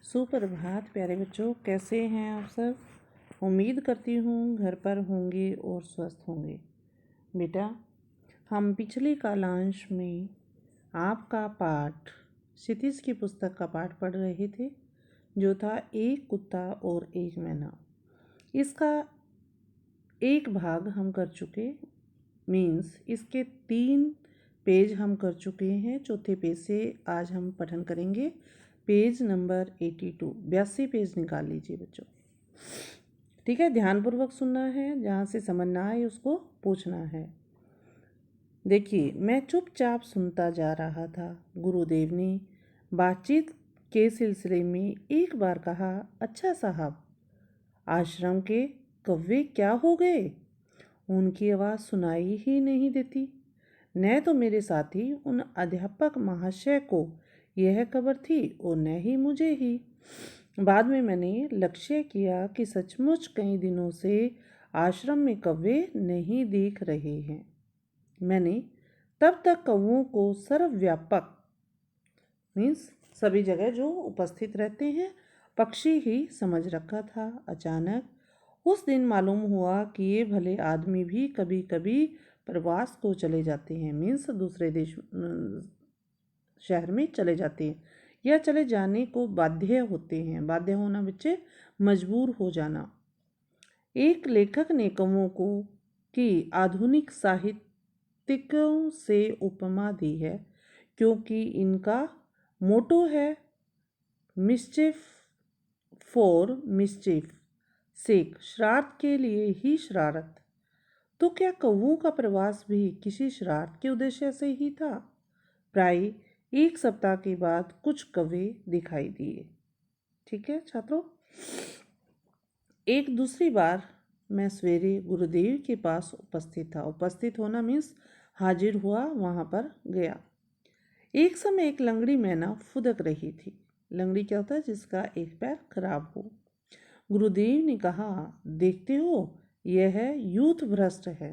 सुप्रभात प्यारे बच्चों, कैसे हैं आप सब। उम्मीद करती हूँ घर पर होंगे और स्वस्थ होंगे। बेटा, हम पिछले कालांश में आपका पाठ क्षितिज की पुस्तक का पाठ पढ़ रहे थे, जो था एक कुत्ता और एक मैना। इसका एक भाग हम कर चुके, मीन्स इसके 3 पेज हम कर चुके हैं। चौथे पेज से आज हम पठन करेंगे पेज नंबर 82। 82 पेज निकाल लीजिए बच्चों। ठीक है, ध्यानपूर्वक सुनना है, जहाँ से समझ ना आए उसको पूछना है। देखिए, मैं चुपचाप सुनता जा रहा था। गुरुदेव ने बातचीत के सिलसिले में एक बार कहा, अच्छा साहब, आश्रम के कौवे क्या हो गए? उनकी आवाज़ सुनाई ही नहीं देती। न तो मेरे साथी उन अध्यापक महाशय को यह खबर थी और न ही मुझे ही। बाद में मैंने लक्ष्य किया कि सचमुच कई दिनों से आश्रम में कौवे नहीं दिख रहे हैं। मैंने तब तक कौवों को सर्वव्यापक मीन्स सभी जगह जो उपस्थित रहते हैं पक्षी ही समझ रखा था। अचानक उस दिन मालूम हुआ कि ये भले आदमी भी कभी कभी प्रवास को चले जाते हैं, मीन्स दूसरे देश शहर में चले जाते हैं या चले जाने को बाध्य होते हैं। बाध्य होना बच्चे मजबूर हो जाना। एक लेखक ने कौवों को की आधुनिक साहित्यिकों से उपमा दी है, क्योंकि इनका मोटो है मिस्चिफ फॉर मिस्चिफ सेक, शरारत के लिए ही शरारत। तो क्या कौवों का प्रवास भी किसी शरारत के उद्देश्य से ही था? प्राय 1 सप्ताह के बाद कुछ कौवे दिखाई दिए। ठीक है छात्रों, एक दूसरी बार मैं सवेरे गुरुदेव के पास उपस्थित था। उपस्थित होना मीन्स हाजिर हुआ, वहाँ पर गया। एक समय एक लंगड़ी मैना फुदक रही थी। लंगड़ी क्या होता है? जिसका एक पैर खराब हो। गुरुदेव ने कहा, देखते हो, यह यूथ भ्रष्ट है,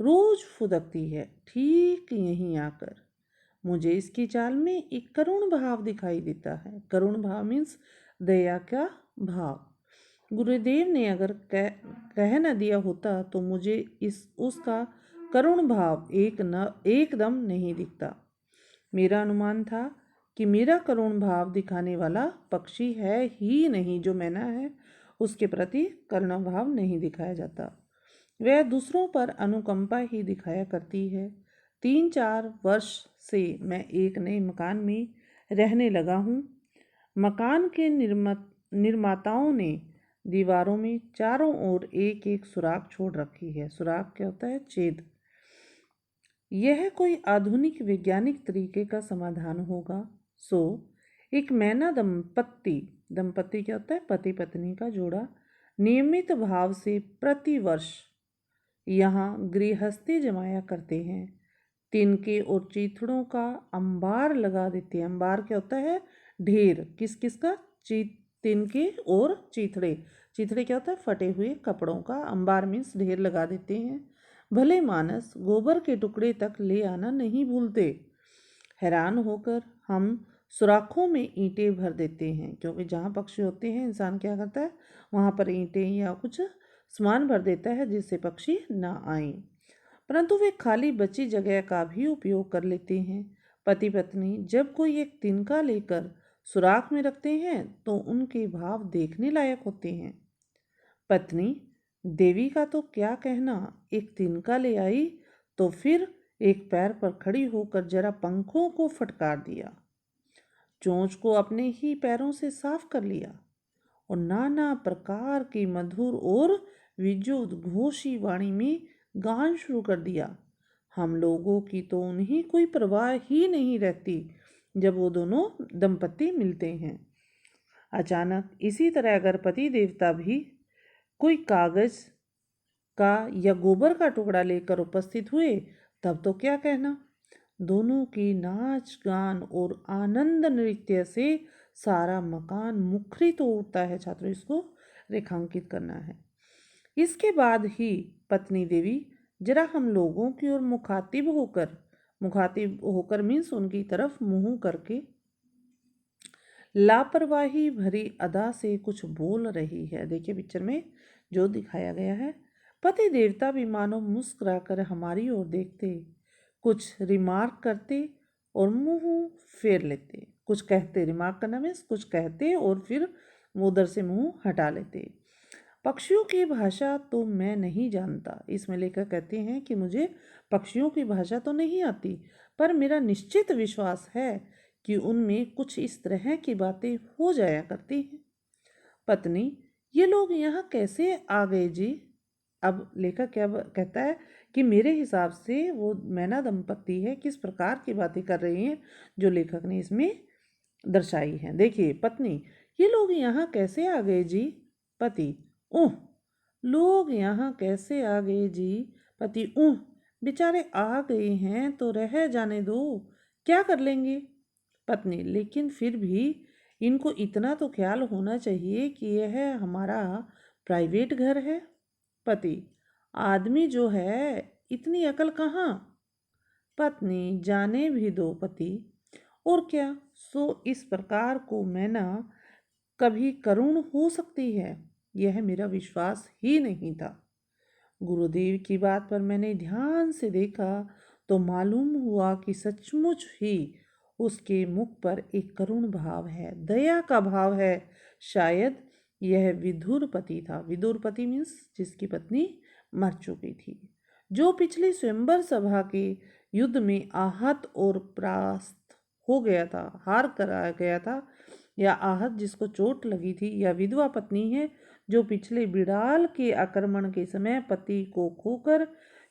रोज फुदकती है ठीक यहीं आकर। मुझे इसकी चाल में एक करुण भाव दिखाई देता है। करुण भाव मीन्स दया का भाव। गुरुदेव ने अगर कह न दिया होता तो मुझे उसका करुण भाव एकदम नहीं दिखता। मेरा अनुमान था कि मेरा करुण भाव दिखाने वाला पक्षी है ही नहीं। जो मैना है उसके प्रति करुणा भाव नहीं दिखाया जाता, वह दूसरों पर अनुकंपा ही दिखाया करती है। 3-4 वर्ष से मैं एक नए मकान में रहने लगा हूँ। मकान के निर्माताओं ने दीवारों में चारों ओर एक एक सुराख छोड़ रखी है। सुराख क्या होता है? छेद। यह कोई आधुनिक वैज्ञानिक तरीके का समाधान होगा। सो एक मैना दंपत्ति क्या होता है? पति पत्नी का जोड़ा नियमित भाव से प्रतिवर्ष यहाँ गृहस्थी जमाया करते हैं। तिनके और चीथड़ों का अंबार लगा देते हैं। अंबार क्या होता है? ढेर। किस किस का? तिनके और चीथड़े। चीथड़े क्या होता है? फटे हुए कपड़ों का। अंबार मीन्स ढेर लगा देते हैं। भले मानस गोबर के टुकड़े तक ले आना नहीं भूलते। हैरान होकर हम सुराखों में ईंटें भर देते हैं, क्योंकि जहाँ पक्षी होते हैं इंसान क्या करता है, वहाँ पर ईंटें या कुछ सामान भर देता है जिससे पक्षी ना आए। परंतु वे खाली बची जगह का भी उपयोग कर लेते हैं। पति पत्नी जब कोई एक तिनका लेकर सुराख में रखते हैं तो उनके भाव देखने लायक होते हैं। पत्नी देवी का तो क्या कहना, एक तिनका ले आई तो फिर एक पैर पर खड़ी होकर जरा पंखों को फटकार दिया, चोंच को अपने ही पैरों से साफ कर लिया और नाना प्रकार की मधुर और विद्युद्घोषी वाणी में गान शुरू कर दिया। हम लोगों की तो उन्हें कोई परवाह ही नहीं रहती जब वो दोनों दंपत्ति मिलते हैं। अचानक इसी तरह अगर पति देवता भी कोई कागज का या गोबर का टुकड़ा लेकर उपस्थित हुए तब तो क्या कहना। दोनों की नाच गान और आनंद नृत्य से सारा मकान मुखरित हो उठता है। छात्रों, इसको रेखांकित करना है। इसके बाद ही पत्नी देवी जरा हम लोगों की ओर मुखातिब होकर मीन्स उनकी तरफ मुंह करके लापरवाही भरी अदा से कुछ बोल रही है। देखिए पिक्चर में जो दिखाया गया है। पति देवता भी मानो मुस्कुराकर हमारी ओर देखते, कुछ रिमार्क करते और मुंह फेर लेते। कुछ कहते, रिमार्क करना मीन्स कुछ कहते और फिर उधर से मुंह हटा लेते। पक्षियों की भाषा तो मैं नहीं जानता। इसमें लेखक कहते हैं कि मुझे पक्षियों की भाषा तो नहीं आती, पर मेरा निश्चित विश्वास है कि उनमें कुछ इस तरह की बातें हो जाया करती हैं। पत्नी, ये लोग यहाँ कैसे आ गए जी? अब लेखक क्या कहता है कि मेरे हिसाब से वो मैना दंपति है, किस प्रकार की बातें कर रही हैं जो लेखक ने इसमें दर्शाई हैं। देखिए, पत्नी, ये लोग यहाँ कैसे आ गए जी? पति, ऊह, लोग यहाँ कैसे आ गए जी? पति, ऊह, बेचारे आ गए हैं तो रह जाने दो, क्या कर लेंगे? पत्नी, लेकिन फिर भी इनको इतना तो ख्याल होना चाहिए कि यह हमारा प्राइवेट घर है। पति, आदमी जो है, इतनी अकल कहाँ? पत्नी, जाने भी दो पति। और क्या, सो इस प्रकार को मैना कभी करुण हो सकती है, यह मेरा विश्वास ही नहीं था। गुरुदेव की बात पर मैंने ध्यान से देखा तो मालूम हुआ कि सचमुच ही उसके मुख पर एक करुण भाव है, दया का भाव है। शायद यह विदुरपति था। विदुरपति मीन्स जिसकी पत्नी मर चुकी थी, जो पिछली स्वयंवर सभा के युद्ध में आहत और परास्त हो गया था, हार कर आ गया था, या आहत जिसको चोट लगी थी, या विधवा पत्नी है जो पिछले बिड़ाल के आक्रमण के समय पति को खोकर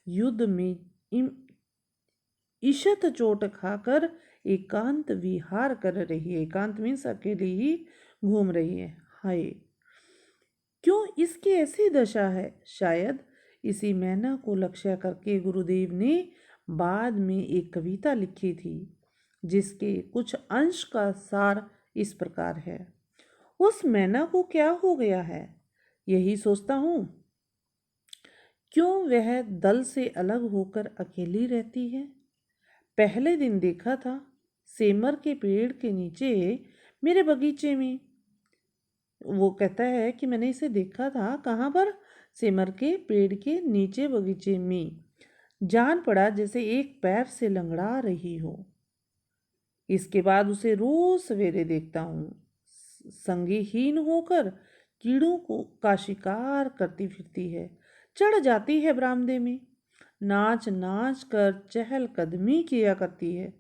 युद्ध में ईशत चोट खाकर एकांत विहार कर रही है। एकांत मीन्स अकेली ही घूम रही है। हाय, क्यों इसकी ऐसी दशा है? शायद इसी मैना को लक्ष्य करके गुरुदेव ने बाद में एक कविता लिखी थी, जिसके कुछ अंश का सार इस प्रकार है। उस मैना को क्या हो गया है, यही सोचता हूँ। क्यों वह दल से अलग होकर अकेली रहती है? पहले दिन देखा था सेमर के पेड़ के नीचे मेरे बगीचे में। वो कहता है कि मैंने इसे देखा था, कहाँ पर? सेमर के पेड़ के नीचे बगीचे में। जान पड़ा जैसे एक पैर से लंगड़ा रही हो। इसके बाद उसे रोज सवेरे देखता हूँ, संगीहीन होकर कीड़ों को का शिकार करती फिरती है, चढ़ जाती है बरामदे में, नाच नाच कर चहल कदमी किया करती है,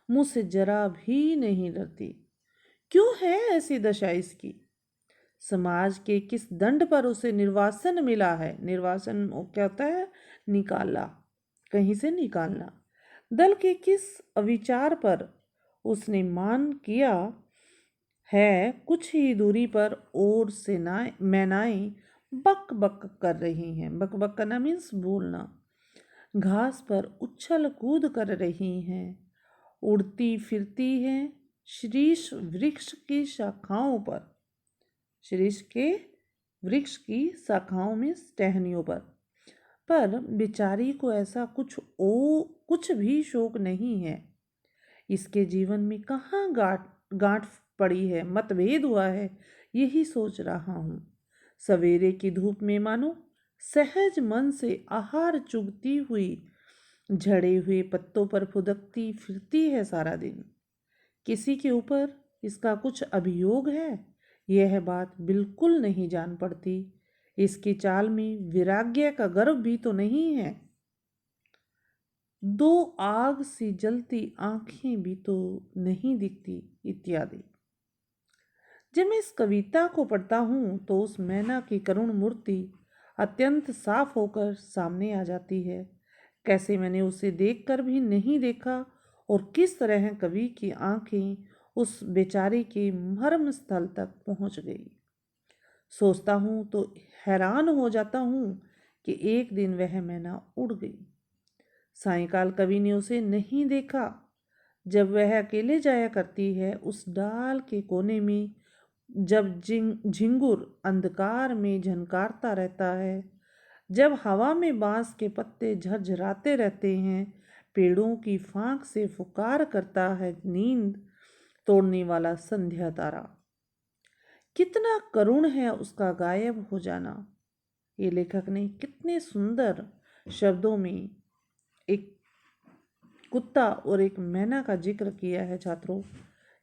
मुझसे जरा भी नहीं डरती। क्यों है ऐसी दशा इसकी? समाज के किस दंड पर उसे निर्वासन मिला है? निर्वासन क्या होता है? निकाला, कहीं से निकालना। दल के किस अविचार पर उसने मान किया है? कुछ ही दूरी पर और से मैनाएं बक बक कर रही हैं। बक बक करना मीन्स बोलना। घास पर उछल कूद कर रही हैं, उड़ती फिरती हैं शीर्ष वृक्ष की शाखाओं पर। शीर्ष के वृक्ष की शाखाओं में टहनियों पर बेचारी को ऐसा कुछ भी शौक नहीं है। इसके जीवन में कहाँ गांठ पड़ी है, मतभेद हुआ है, यही सोच रहा हूँ। सवेरे की धूप में मानो सहज मन से आहार चुगती हुई झड़े हुए पत्तों पर फुदकती फिरती है सारा दिन। किसी के ऊपर इसका कुछ अभियोग है, यह बात बिल्कुल नहीं जान पड़ती। इसकी चाल में वैराग्य का गर्व भी तो नहीं है। दो आग सी जलती आंखें भी तो नहीं दिखती, इत्यादि। जब मैं इस कविता को पढ़ता हूँ तो उस मैना की करुण मूर्ति अत्यंत साफ होकर सामने आ जाती है। कैसे मैंने उसे देखकर भी नहीं देखा, और किस तरह कवि की आंखें उस बेचारी के मर्म स्थल तक पहुँच गई। सोचता हूँ तो हैरान हो जाता हूँ कि एक दिन वह मैना उड़ गई। सायंकाल कवि ने उसे नहीं देखा। जब वह अकेले जाया करती है उस डाल के कोने में, जब झिंगुर अंधकार में झनकारता रहता है, जब हवा में बांस के पत्ते झरझराते रहते हैं, पेड़ों की फांक से फुकार करता है नींद, तोड़ने वाला संध्या तारा, कितना करुण है उसका गायब हो जाना। ये लेखक ने कितने सुंदर शब्दों में एक कुत्ता और एक मैना का जिक्र किया है छात्रों।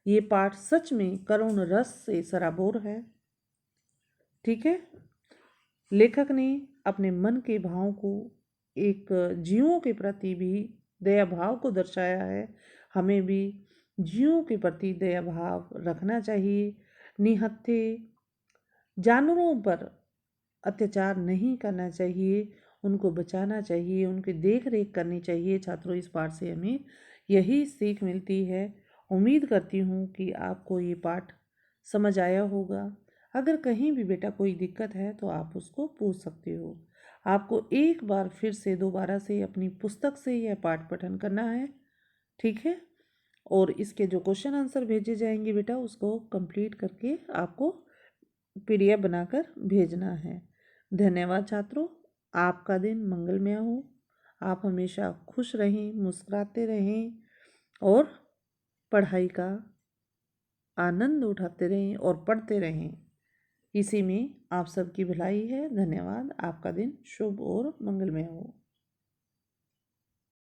ये पाठ सच में करुण रस से सराबोर है। ठीक है, लेखक ने अपने मन के भाव को, एक जीवों के प्रति भी दया भाव को दर्शाया है। हमें भी जीवों के प्रति दया भाव रखना चाहिए। निहत्थे जानवरों पर अत्याचार नहीं करना चाहिए, उनको बचाना चाहिए, उनकी देख रेख करनी चाहिए। छात्रों, इस पाठ से हमें यही सीख मिलती है। उम्मीद करती हूँ कि आपको ये पाठ समझ आया होगा। अगर कहीं भी बेटा कोई दिक्कत है तो आप उसको पूछ सकते हो। आपको एक बार फिर से दोबारा से अपनी पुस्तक से यह पाठ पठन करना है। ठीक है, और इसके जो क्वेश्चन आंसर भेजे जाएंगे बेटा, उसको कंप्लीट करके आपको पीडीएफ बनाकर भेजना है। धन्यवाद छात्रों, आपका दिन मंगलमय हो। आप हमेशा खुश रहें, मुस्कुराते रहें और पढ़ाई का आनंद उठाते रहें और पढ़ते रहें। इसी में आप सबकी भलाई है। धन्यवाद, आपका दिन शुभ और मंगलमय हो।